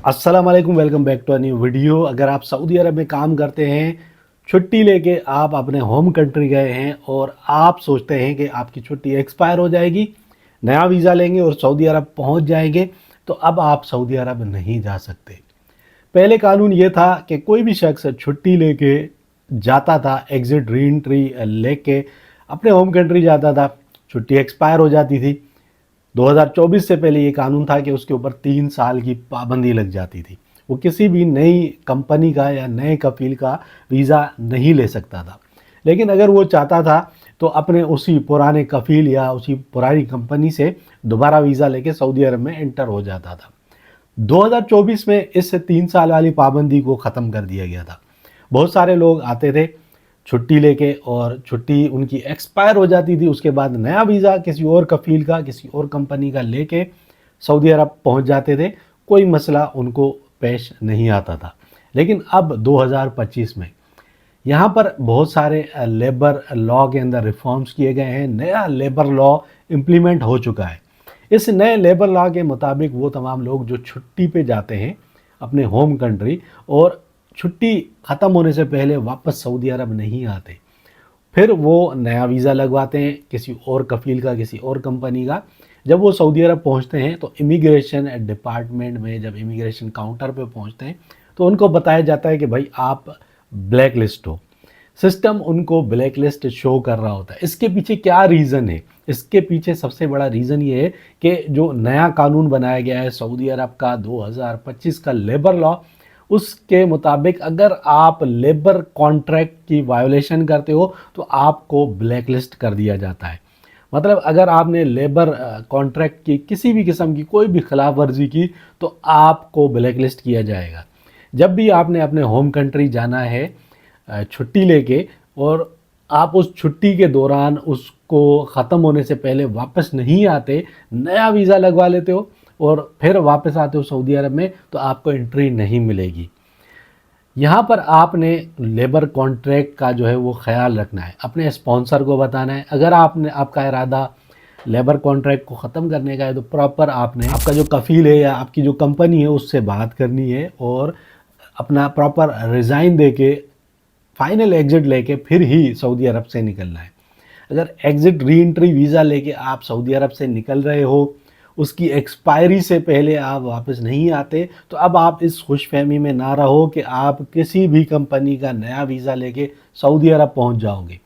अस्सलाम वालेकुम, welcome back to a new video. अगर आप सऊदी अरब में काम करते हैं, छुट्टी लेके आप अपने होम कंट्री गए हैं और आप सोचते हैं कि आपकी छुट्टी एक्सपायर हो जाएगी, नया वीज़ा लेंगे और सऊदी अरब पहुंच जाएंगे, तो अब आप सऊदी अरब नहीं जा सकते। पहले कानून ये था कि कोई भी शख्स छुट्टी लेके जाता था, एग्ज़िट री एंट्री लेके अपने होम कंट्री जाता था, छुट्टी एक्सपायर हो जाती थी। 2024 से पहले ये कानून था कि उसके ऊपर 3 साल की पाबंदी लग जाती थी। वो किसी भी नई कंपनी का या नए कफ़ील का वीज़ा नहीं ले सकता था। लेकिन अगर वो चाहता था तो अपने उसी पुराने कफ़ील या उसी पुरानी कंपनी से दोबारा वीज़ा लेके सऊदी अरब में एंटर हो जाता था। 2024 में इस 3 साल वाली पाबंदी को ख़त्म कर दिया गया था। बहुत सारे लोग आते थे छुट्टी लेके और छुट्टी उनकी एक्सपायर हो जाती थी, उसके बाद नया वीज़ा किसी और कफ़ील का, किसी और कंपनी का लेके सऊदी अरब पहुंच जाते थे, कोई मसला उनको पेश नहीं आता था। लेकिन अब 2025 में यहाँ पर बहुत सारे लेबर लॉ के अंदर रिफॉर्म्स किए गए हैं, नया लेबर लॉ इम्प्लीमेंट हो चुका है। इस नए लेबर लॉ के मुताबिक वो तमाम लोग जो छुट्टी पे जाते हैं अपने होम कंट्री और छुट्टी ख़त्म होने से पहले वापस सऊदी अरब नहीं आते, फिर वो नया वीज़ा लगवाते हैं किसी और कफ़ील का, किसी और कंपनी का। जब वो सऊदी अरब पहुंचते हैं तो इमिग्रेशन डिपार्टमेंट में, जब इमिग्रेशन काउंटर पे पहुंचते हैं तो उनको बताया जाता है कि भाई आप ब्लैक लिस्ट हो। सिस्टम उनको ब्लैक लिस्ट शो कर रहा होता है। इसके पीछे क्या रीज़न है? इसके पीछे सबसे बड़ा रीज़न ये है कि जो नया कानून बनाया गया है सऊदी अरब का 2025 का लेबर लॉ, उसके मुताबिक अगर आप लेबर कॉन्ट्रैक्ट की वायोलेशन करते हो तो आपको ब्लैक लिस्ट कर दिया जाता है। मतलब अगर आपने लेबर कॉन्ट्रैक्ट की किसी भी किस्म की कोई भी खिलाफ वर्जी की तो आपको ब्लैक लिस्ट किया जाएगा। जब भी आपने अपने होम कंट्री जाना है छुट्टी लेके और आप उस छुट्टी के दौरान उसको ख़त्म होने से पहले वापस नहीं आते, नया वीज़ा लगवा लेते हो और फिर वापस आते हो सऊदी अरब में, तो आपको एंट्री नहीं मिलेगी। यहाँ पर आपने लेबर कॉन्ट्रैक्ट का जो है वो ख्याल रखना है, अपने स्पॉन्सर को बताना है। अगर आपका इरादा लेबर कॉन्ट्रैक्ट को ख़त्म करने का है तो प्रॉपर आपने आपका जो कफ़ील है या आपकी जो कंपनी है उससे बात करनी है और अपना प्रॉपर रिज़ाइन दे के फाइनल एग्ज़िट लेके फिर ही सऊदी अरब से निकलना है। अगर एग्ज़िट री एंट्री वीज़ा लेके आप सऊदी अरब से निकल रहे हो, उसकी एक्सपायरी से पहले आप वापस नहीं आते, तो अब आप इस खुशफहमी में ना रहो कि आप किसी भी कंपनी का नया वीज़ा लेके सऊदी अरब पहुंच जाओगे।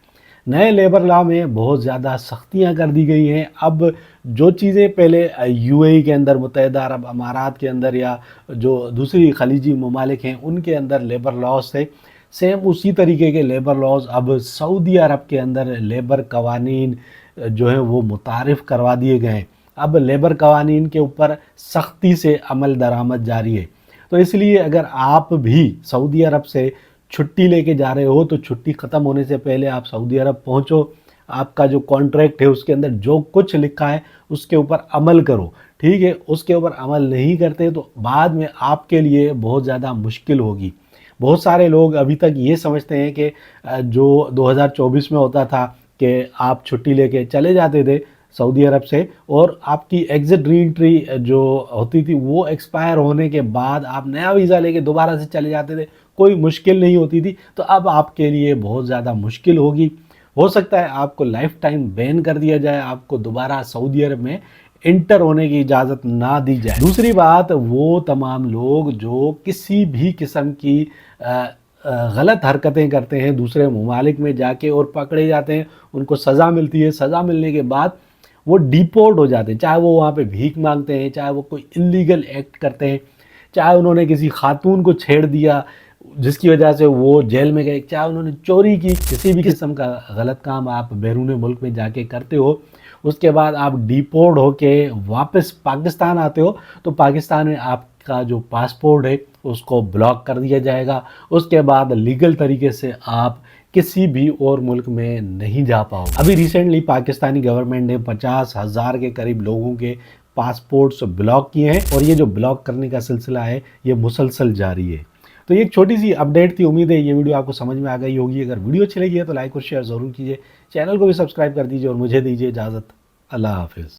नए लेबर लॉ में बहुत ज़्यादा सख्तियां कर दी गई हैं। अब जो चीज़ें पहले यूएई के अंदर, मुत्तहिदा अरब अमारात के अंदर या जो दूसरी खलीजी ममालिक हैं उनके अंदर लेबर लॉज थे, सेम उसी तरीके के लेबर लॉज अब सऊदी अरब के अंदर लेबर कवानीन जो है वो मुतारिफ़ करवा दिए गए हैं। अब लेबर कवानीन के ऊपर सख्ती से अमल दरामद जारी है। तो इसलिए अगर आप भी सऊदी अरब से छुट्टी लेके जा रहे हो तो छुट्टी ख़त्म होने से पहले आप सऊदी अरब पहुंचो, आपका जो कॉन्ट्रैक्ट है उसके अंदर जो कुछ लिखा है उसके ऊपर अमल करो, ठीक है। उसके ऊपर अमल नहीं करते तो बाद में आपके लिए बहुत ज़्यादा मुश्किल होगी। बहुत सारे लोग अभी तक ये समझते हैं कि जो 2024 में होता था कि आप छुट्टी लेके चले जाते थे सऊदी अरब से और आपकी एग्ज़िट री एंट्री जो होती थी वो एक्सपायर होने के बाद आप नया वीज़ा लेके दोबारा से चले जाते थे, कोई मुश्किल नहीं होती थी। तो अब आपके लिए बहुत ज़्यादा मुश्किल होगी। हो सकता है आपको लाइफ टाइम बैन कर दिया जाए, आपको दोबारा सऊदी अरब में इंटर होने की इजाज़त ना दी जाए। दूसरी बात, वो तमाम लोग जो किसी भी किस्म की गलत हरकतें करते हैं दूसरे ममालिक में जाके और पकड़े जाते हैं, उनको सज़ा मिलती है। सज़ा मिलने के बाद वो डिपोर्ट हो जाते हैं, चाहे वो वहाँ पे भीख मांगते हैं, चाहे वो कोई इल्लीगल एक्ट करते हैं, चाहे उन्होंने किसी खातून को छेड़ दिया जिसकी वजह से वो जेल में गए, चाहे उन्होंने चोरी की, किसी भी किस्म का गलत काम आप बैरून मुल्क में जाके करते हो, उसके बाद आप डिपोर्ट होके वापस पाकिस्तान आते हो तो पाकिस्तान में आपका जो पासपोर्ट है उसको ब्लॉक कर दिया जाएगा। उसके बाद लीगल तरीके से आप किसी भी और मुल्क में नहीं जा पाओगे। अभी रिसेंटली पाकिस्तानी गवर्नमेंट ने 50,000 के करीब लोगों के पासपोर्ट्स ब्लॉक किए हैं और ये जो ब्लॉक करने का सिलसिला है ये मुसलसल जारी है। तो ये एक छोटी सी अपडेट थी। उम्मीद है ये वीडियो आपको समझ में आ गई होगी। अगर वीडियो अच्छी लगी है तो लाइक और शेयर ज़रूर कीजिए, चैनल को भी सब्सक्राइब कर दीजिए और मुझे दीजिए इजाज़त। अल्लाह हाफिज़।